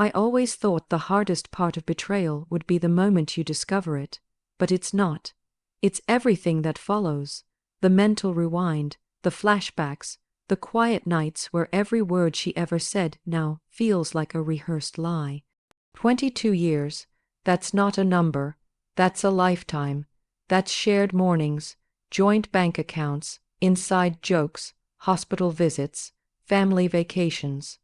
I always thought the hardest part of betrayal would be the moment you discover it, but it's not. It's everything that follows. The mental rewind, the flashbacks, the quiet nights where every word she ever said now feels like a rehearsed lie. 22 years, that's not a number, that's a lifetime. That's shared mornings, joint bank accounts, inside jokes, hospital visits, family vacations.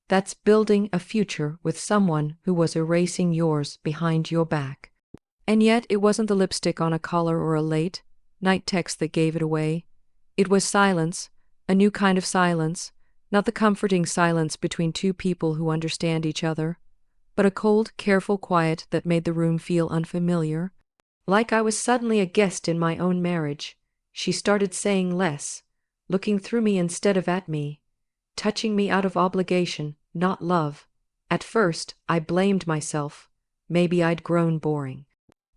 That's building a future with someone who was erasing yours behind your back. And yet it wasn't the lipstick on a collar or a late night text that gave it away. It was silence, a new kind of silence, not the comforting silence between two people who understand each other, but a cold, careful quiet that made the room feel unfamiliar. Like I was suddenly a guest in my own marriage. She started saying less, looking through me instead of at me, touching me out of obligation, not love. At first, I blamed myself. Maybe I'd grown boring.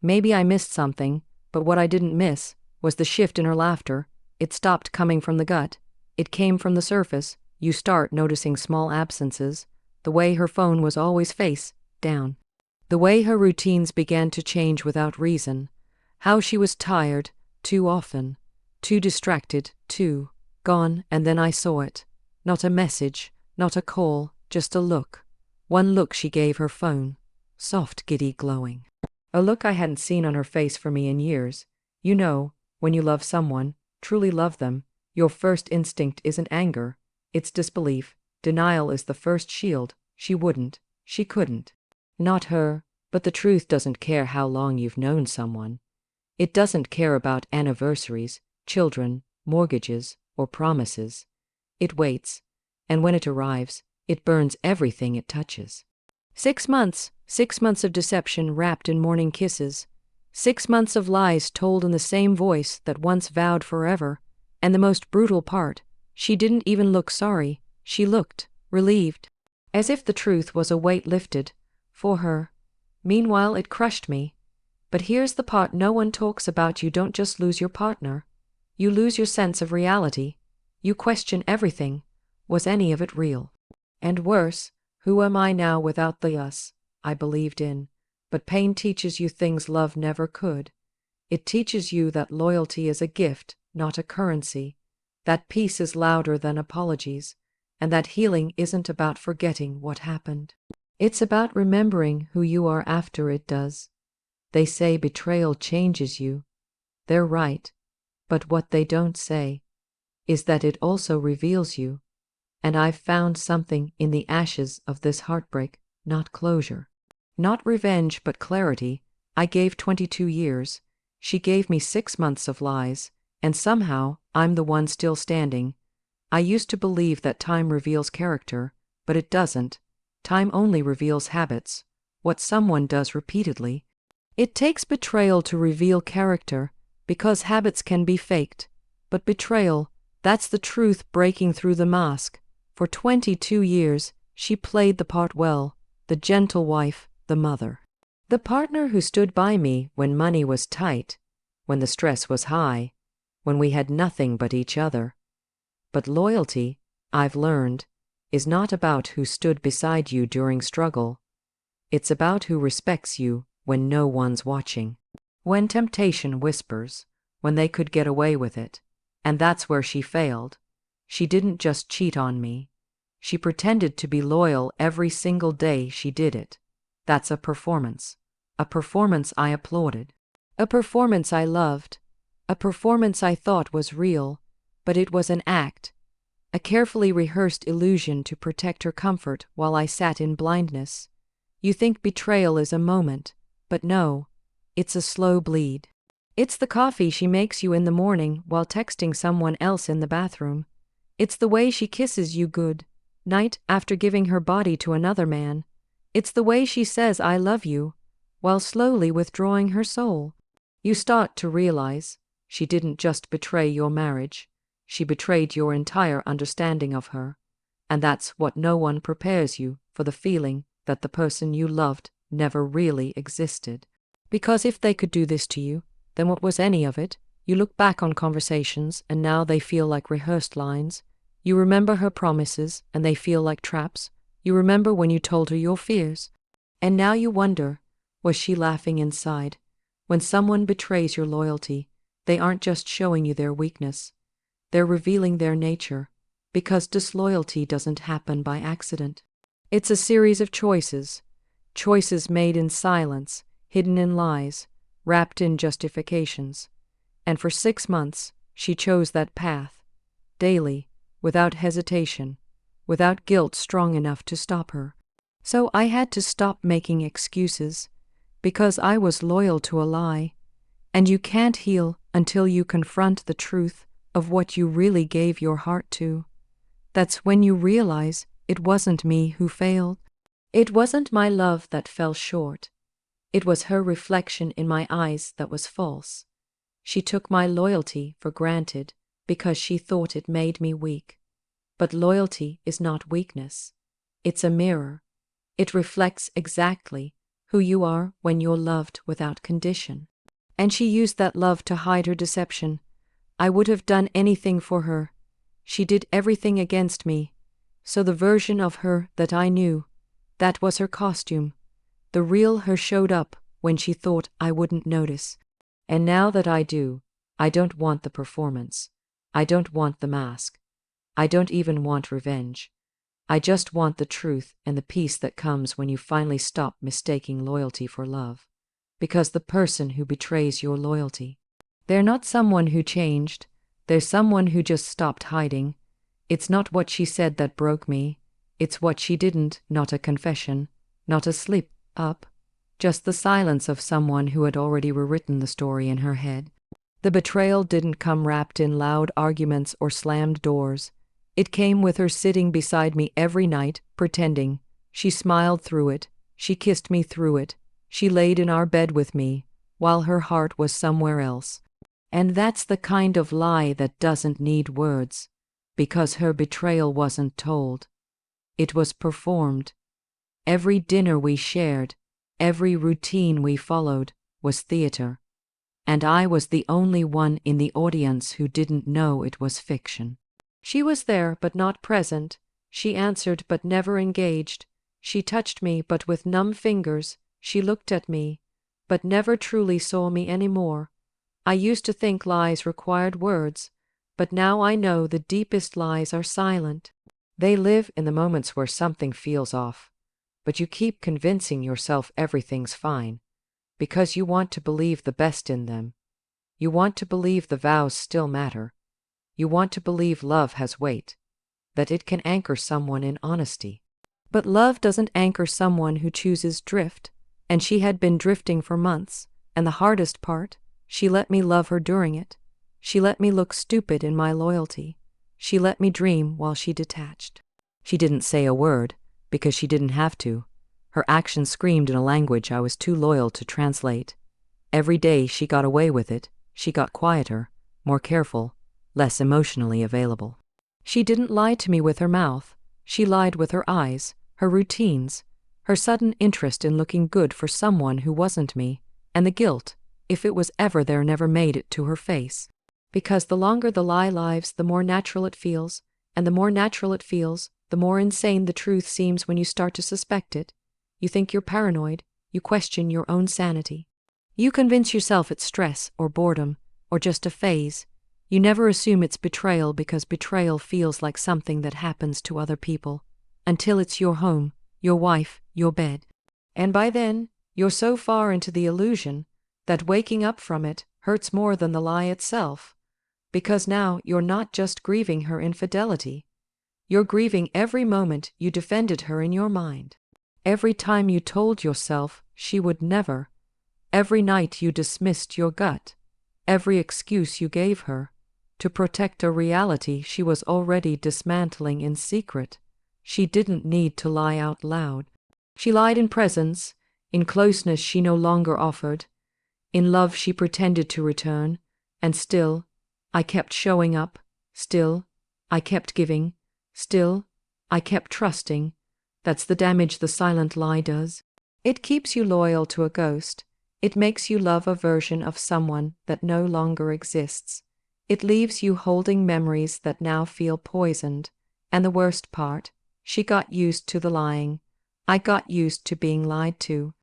Maybe I missed something, but what I didn't miss was the shift in her laughter. It stopped coming from the gut. It came from the surface. You start noticing small absences. The way her phone was always face down. The way her routines began to change without reason. How she was tired, too often. Too distracted, too gone, and then I saw it. Not a message, not a call, just a look. One look she gave her phone. Soft, giddy, glowing. A look I hadn't seen on her face for me in years. You know, when you love someone, truly love them, your first instinct isn't anger. It's disbelief. Denial is the first shield. She wouldn't. She couldn't. Not her, but the truth doesn't care how long you've known someone. It doesn't care about anniversaries, children, mortgages, or promises. It waits, and when it arrives, it burns everything it touches. 6 months of deception wrapped in morning kisses. 6 months of lies told in the same voice that once vowed forever. And the most brutal part, she didn't even look sorry. She looked relieved, as if the truth was a weight lifted for her. Meanwhile, it crushed me. But here's the part no one talks about. You don't just lose your partner. You lose your sense of reality. You question everything. Was any of it real? And worse, who am I now without the us I believed in? But pain teaches you things love never could. It teaches you that loyalty is a gift, not a currency. That peace is louder than apologies. And that healing isn't about forgetting what happened. It's about remembering who you are after it does. They say betrayal changes you. They're right. But what they don't say is that it also reveals you. And I've found something in the ashes of this heartbreak, not closure. Not revenge, but clarity. I gave 22 years. She gave me 6 months of lies. And somehow, I'm the one still standing. I used to believe that time reveals character, but it doesn't. Time only reveals habits, what someone does repeatedly. It takes betrayal to reveal character, because habits can be faked. But betrayal, that's the truth breaking through the mask. For 22 years, she played the part well, the gentle wife, the mother. The partner who stood by me when money was tight, when the stress was high, when we had nothing but each other. But loyalty, I've learned, is not about who stood beside you during struggle. It's about who respects you when no one's watching. When temptation whispers, when they could get away with it. And that's where she failed. She didn't just cheat on me. She pretended to be loyal every single day she did it. That's a performance. A performance I applauded. A performance I loved. A performance I thought was real, but it was an act. A carefully rehearsed illusion to protect her comfort while I sat in blindness. You think betrayal is a moment, but no, it's a slow bleed. It's the coffee she makes you in the morning while texting someone else in the bathroom. It's the way she kisses you good night after giving her body to another man. It's the way she says I love you while slowly withdrawing her soul. You start to realize she didn't just betray your marriage. She betrayed your entire understanding of her. And that's what no one prepares you for, the feeling that the person you loved never really existed. Because if they could do this to you, then what was any of it? You look back on conversations and now they feel like rehearsed lines. You remember her promises and they feel like traps. You remember when you told her your fears? And now you wonder, was she laughing inside? When someone betrays your loyalty, they aren't just showing you their weakness. They're revealing their nature, because disloyalty doesn't happen by accident. It's a series of choices. Choices made in silence, hidden in lies, wrapped in justifications. And for 6 months, she chose that path, daily, without hesitation, without guilt strong enough to stop her. So I had to stop making excuses, because I was loyal to a lie, and you can't heal until you confront the truth of what you really gave your heart to. That's when you realize it wasn't me who failed. It wasn't my love that fell short. It was her reflection in my eyes that was false. She took my loyalty for granted because she thought it made me weak. But loyalty is not weakness. It's a mirror. It reflects exactly who you are when you're loved without condition. And she used that love to hide her deception. I would have done anything for her. She did everything against me. So the version of her that I knew, that was her costume. The real her showed up when she thought I wouldn't notice. And now that I do, I don't want the performance. I don't want the mask. I don't even want revenge. I just want the truth and the peace that comes when you finally stop mistaking loyalty for love. Because the person who betrays your loyalty, they're not someone who changed. They're someone who just stopped hiding. It's not what she said that broke me. It's what she didn't, not a confession, not a slip up, just the silence of someone who had already rewritten the story in her head. The betrayal didn't come wrapped in loud arguments or slammed doors. It came with her sitting beside me every night, pretending. She smiled through it. She kissed me through it. She laid in our bed with me, while her heart was somewhere else. And that's the kind of lie that doesn't need words, because her betrayal wasn't told. It was performed. Every dinner we shared, every routine we followed, was theater. And I was the only one in the audience who didn't know it was fiction. She was there but not present. She answered but never engaged. She touched me but with numb fingers. She looked at me, but never truly saw me anymore. I used to think lies required words, but now I know the deepest lies are silent. They live in the moments where something feels off, but you keep convincing yourself everything's fine, because you want to believe the best in them. You want to believe the vows still matter. You want to believe love has weight, that it can anchor someone in honesty. But love doesn't anchor someone who chooses drift, and she had been drifting for months, and the hardest part, she let me love her during it. She let me look stupid in my loyalty. She let me dream while she detached. She didn't say a word, because she didn't have to. Her actions screamed in a language I was too loyal to translate. Every day she got away with it. She got quieter, more careful, less emotionally available. She didn't lie to me with her mouth. She lied with her eyes, her routines, her sudden interest in looking good for someone who wasn't me, and the guilt, if it was ever there, never made it to her face. Because the longer the lie lives, the more natural it feels, and the more natural it feels, the more insane the truth seems when you start to suspect it. You think you're paranoid, you question your own sanity. You convince yourself it's stress or boredom, or just a phase. You never assume it's betrayal because betrayal feels like something that happens to other people, until it's your home, your wife, your bed. And by then, you're so far into the illusion that waking up from it hurts more than the lie itself. Because now you're not just grieving her infidelity. You're grieving every moment you defended her in your mind. Every time you told yourself she would never. Every night you dismissed your gut. Every excuse you gave her to protect a reality she was already dismantling in secret. She didn't need to lie out loud. She lied in presence, in closeness she no longer offered, in love she pretended to return, and still, I kept showing up, still, I kept giving, still, I kept trusting. That's the damage the silent lie does. It keeps you loyal to a ghost. It makes you love a version of someone that no longer exists. It leaves you holding memories that now feel poisoned. And the worst part, She got used to the lying. I got used to being lied to.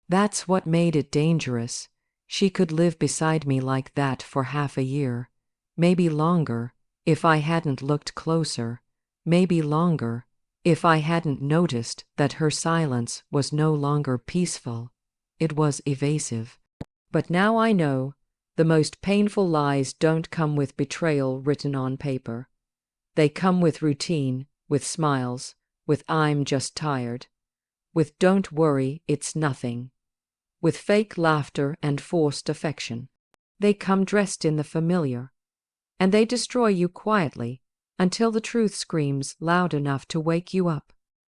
That's what made it dangerous. She could live beside me like that for half a year. Maybe longer, if I hadn't looked closer. Maybe longer, if I hadn't noticed that her silence was no longer peaceful. It was evasive. But now I know, the most painful lies don't come with betrayal written on paper. They come with routine, with smiles, with "I'm just tired," with "don't worry, it's nothing," with fake laughter and forced affection. They come dressed in the familiar, and they destroy you quietly until the truth screams loud enough to wake you up.